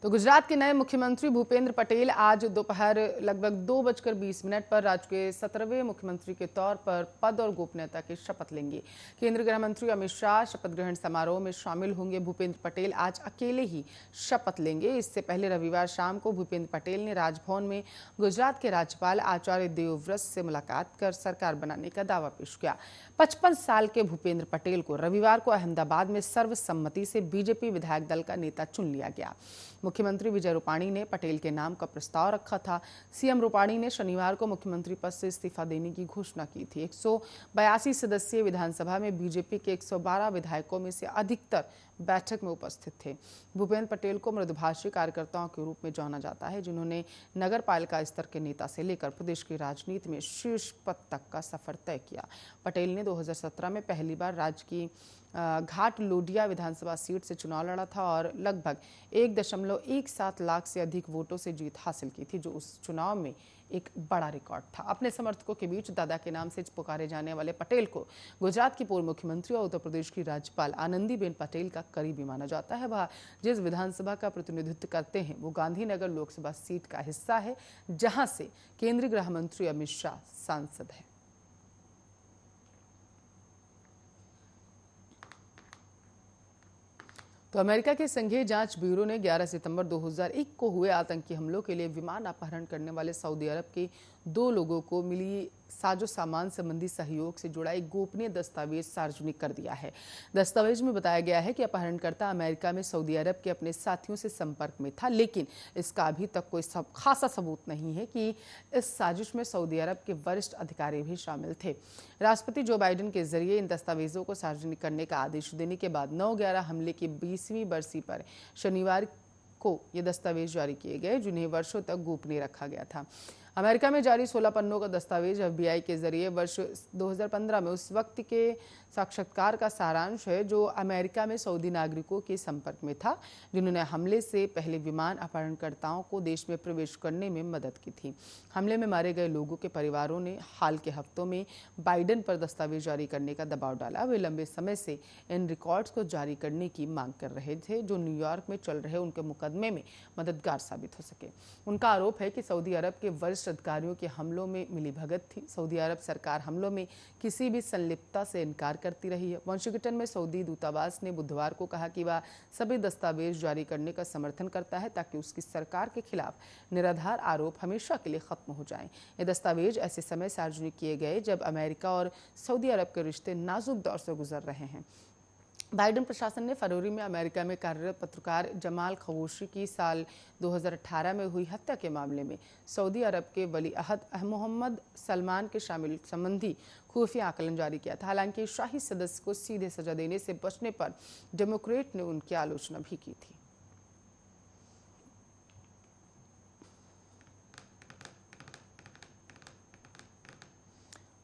तो गुजरात के नए मुख्यमंत्री भूपेंद्र पटेल आज दोपहर लगभग 2:20 पर राज्य के 17वें मुख्यमंत्री के तौर पर पद और गोपनीयता की शपथ लेंगे। केंद्रीय गृह मंत्री अमित शाह शपथ ग्रहण समारोह में शामिल होंगे। भूपेंद्र पटेल आज अकेले ही शपथ लेंगे। इससे पहले रविवार शाम को भूपेंद्र पटेल ने राजभवन में गुजरात के राज्यपाल आचार्य देवव्रत से मुलाकात कर सरकार बनाने का दावा पेश किया। 55 साल के भूपेंद्र पटेल को रविवार को अहमदाबाद में सर्वसम्मति से बीजेपी विधायक दल का नेता चुन लिया गया। मुख्यमंत्री विजय रूपाणी ने पटेल के नाम का प्रस्ताव रखा था। सीएम रूपाणी ने शनिवार को मुख्यमंत्री पद से इस्तीफा देने की घोषणा की थी। 182 सदस्यीय विधानसभा में बीजेपी के 112 विधायकों में से अधिकतर बैठक में उपस्थित थे। भूपेंद्र पटेल को मृदुभाषी कार्यकर्ताओं के रूप में जाना जाता है, जिन्होंने नगर पालिका स्तर के नेता से लेकर प्रदेश की राजनीति में शीर्ष पद तक का सफर तय किया। पटेल ने 2017 में पहली बार राज्य की घाट लोडिया विधानसभा सीट से चुनाव लड़ा था और लगभग 1.17 लाख से अधिक वोटों से जीत हासिल की थी, जो उस चुनाव में एक बड़ा रिकॉर्ड था। अपने समर्थकों के बीच दादा के नाम से पुकारे जाने वाले पटेल को गुजरात की पूर्व मुख्यमंत्री और उत्तर प्रदेश की राज्यपाल आनंदीबेन पटेल का करीबी माना जाता है। वह जिस विधानसभा का प्रतिनिधित्व करते हैं वो गांधीनगर लोकसभा सीट का हिस्सा है, जहां से केंद्रीय गृह मंत्री अमित शाह सांसद है। तो अमेरिका के संघीय जांच ब्यूरो ने 11 सितंबर 2001 को हुए आतंकी हमलों के लिए विमान अपहरण करने वाले सऊदी अरब के 2 लोगों को मिली साजो सामान संबंधी सहयोग से जुड़ा एक गोपनीय दस्तावेज सार्वजनिक कर दिया है। दस्तावेज में बताया गया है कि अपहरणकर्ता अमेरिका में सऊदी अरब के अपने साथियों से संपर्क में था, लेकिन इसका अभी तक कोई खासा सबूत नहीं है कि इस साजिश में सऊदी अरब के वरिष्ठ अधिकारी भी शामिल थे। राष्ट्रपति जो बाइडेन के जरिए इन दस्तावेजों को सार्वजनिक करने का आदेश देने के बाद 9/11 हमले की 20वीं बरसी पर शनिवार को ये दस्तावेज जारी किए गए, जिन्हें वर्षों तक गोपनीय रखा गया था। अमेरिका में जारी 16 पन्नों का दस्तावेज FBI के जरिए वर्ष 2015 में उस वक्त के साक्षात्कार का सारांश है, जो अमेरिका में सऊदी नागरिकों के संपर्क में था, जिन्होंने हमले से पहले विमान अपहरणकर्ताओं को देश में प्रवेश करने में मदद की थी। हमले में मारे गए लोगों के परिवारों ने हाल के हफ्तों में बाइडेन पर दस्तावेज जारी करने का दबाव डाला। वे लंबे समय से इन रिकॉर्ड्स को जारी करने की मांग कर रहे थे, जो न्यूयॉर्क में चल रहे उनके मुकदमे में मददगार साबित हो सके। उनका आरोप है कि सऊदी अरब के वरिष्ठ अधिकारियों के हमलों में मिलीभगत थी। सऊदी अरब सरकार हमलों में किसी भी संलिप्तता से इनकार करती रही है। वाशिंगटन में सऊदी दूतावास ने बुधवार को कहा कि वह सभी दस्तावेज जारी करने का समर्थन करता है, ताकि उसकी सरकार के खिलाफ निराधार आरोप हमेशा के लिए खत्म हो जाएं। ये दस्तावेज ऐसे समय सार्वजनिक किए गए जब अमेरिका और सऊदी अरब के रिश्ते नाजुक दौर से गुजर रहे हैं। बाइडेन प्रशासन ने फरवरी में अमेरिका में कार्यरत पत्रकार जमाल खशोगी की साल 2018 में हुई हत्या के मामले में सऊदी अरब के वलीअहद मोहम्मद सलमान के शामिल संबंधी खुफिया आकलन जारी किया था। हालांकि शाही सदस्य को सीधे सजा देने से बचने पर डेमोक्रेट ने उनकी आलोचना भी की थी।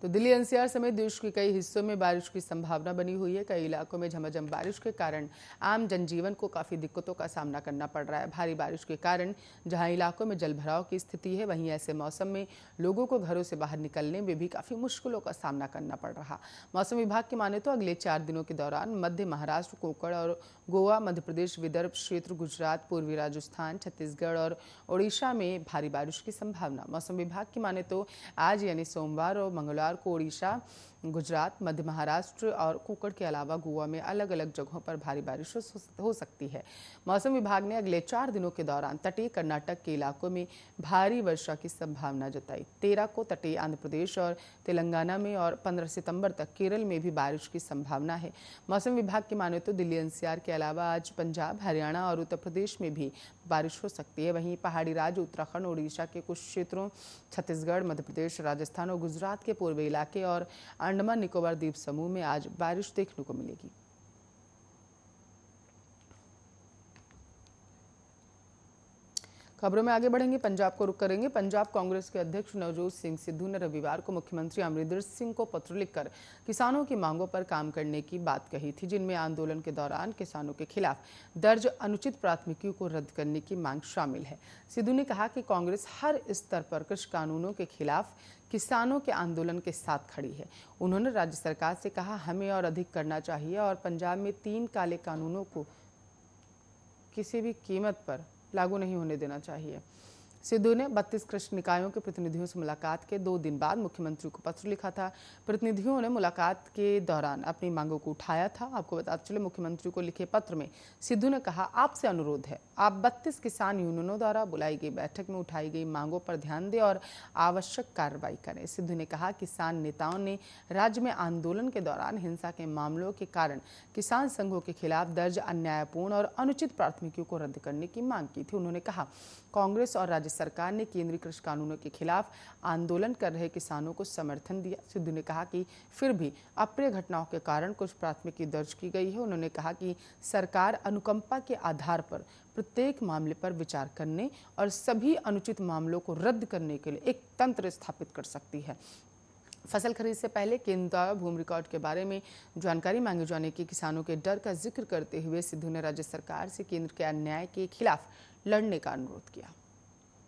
तो दिल्ली NCR समेत देश के कई हिस्सों में बारिश की संभावना बनी हुई है। कई इलाकों में झमाझम बारिश के कारण आम जनजीवन को काफ़ी दिक्कतों का सामना करना पड़ रहा है। भारी बारिश के कारण जहां इलाकों में जलभराव की स्थिति है, वहीं ऐसे मौसम में लोगों को घरों से बाहर निकलने में भी काफ़ी मुश्किलों का सामना करना पड़ रहा। मौसम विभाग की माने तो अगले 4 दिनों के दौरान मध्य महाराष्ट्र, कोंकण और गोवा, मध्य प्रदेश, विदर्भ क्षेत्र, गुजरात, पूर्वी राजस्थान, छत्तीसगढ़ और ओडिशा में भारी बारिश की संभावना। मौसम विभाग की माने तो आज यानी सोमवार और मंगलवार को ओडिशा, गुजरात, मध्य महाराष्ट्र और कोंकण के अलावा गोवा में अलग अलग जगहों पर भारी बारिश हो सकती है। मौसम विभाग ने अगले 4 दिनों के दौरान तटीय कर्नाटक के इलाकों में भारी वर्षा की संभावना जताई। 13 को तटीय आंध्र प्रदेश और तेलंगाना में और 15 सितंबर तक केरल में भी बारिश की संभावना है। मौसम विभाग की माने तो दिल्ली NCR के अलावा आज पंजाब, हरियाणा और उत्तर प्रदेश में भी बारिश हो सकती है। वहीं पहाड़ी राज्य उत्तराखंड, ओडिशा के कुछ क्षेत्रों, छत्तीसगढ़, मध्य प्रदेश, राजस्थान और गुजरात के पूर्वी इलाके और अंडमान निकोबार द्वीप समूह में आज बारिश देखने को मिलेगी। खबरों में आगे बढ़ेंगे, पंजाब को रुख करेंगे। पंजाब कांग्रेस के अध्यक्ष नवजोत सिंह सिद्धू ने रविवार को मुख्यमंत्री अमरिंदर सिंह को पत्र लिखकर किसानों की मांगों पर काम करने की बात कही थी, जिनमें आंदोलन के दौरान किसानों के खिलाफ दर्ज अनुचित प्राथमिकियों को रद्द करने की मांग शामिल है। सिद्धू ने कहा कि कांग्रेस हर स्तर पर कृषि कानूनों के खिलाफ किसानों के आंदोलन के साथ खड़ी है। उन्होंने राज्य सरकार से कहा, हमें और अधिक करना चाहिए और पंजाब में 3 काले कानूनों को किसी भी कीमत पर लागू नहीं होने देना चाहिए। सिद्धू ने 32 कृषि निकायों के प्रतिनिधियों से मुलाकात के 2 दिन बाद मुख्यमंत्री को पत्र लिखा था। प्रतिनिधियों ने मुलाकात के दौरान अपनी मांगों को उठाया था। आपको बताते चले, मुख्यमंत्री को लिखे पत्र में सिद्धू ने कहा, आपसे अनुरोध है, आप 32 किसान यूनियनों द्वारा बुलाई गई बैठक में उठाई गई मांगों पर ध्यान दें और आवश्यक कार्रवाई करें। सिद्धू ने कहा, किसान नेताओं ने राज्य में आंदोलन के दौरान हिंसा के मामलों के कारण किसान संघों के खिलाफ दर्ज अन्यायपूर्ण और अनुचित प्राथमिकियों को रद्द करने की मांग की थी। उन्होंने कहा, कांग्रेस और राज्य सरकार ने केंद्रीय कृषि कानूनों के खिलाफ आंदोलन कर रहे किसानों को समर्थन दिया। सिद्धू ने कहा कि फिर भी अप्रिय घटनाओं के कारण कुछ प्राथमिकी दर्ज की गई है। उन्होंने कहा कि सरकार अनुकंपा के आधार पर प्रत्येक मामले पर विचार करने और सभी अनुचित मामलों को रद्द करने के लिए एक तंत्र स्थापित कर सकती है। फसल खरीद से पहले केंद्र द्वारा भूमि रिकॉर्ड के बारे में जानकारी मांगे जाने के किसानों के डर का जिक्र करते हुए सिद्धू ने राज्य सरकार से केंद्र के अन्याय के खिलाफ लड़ने का अनुरोध किया।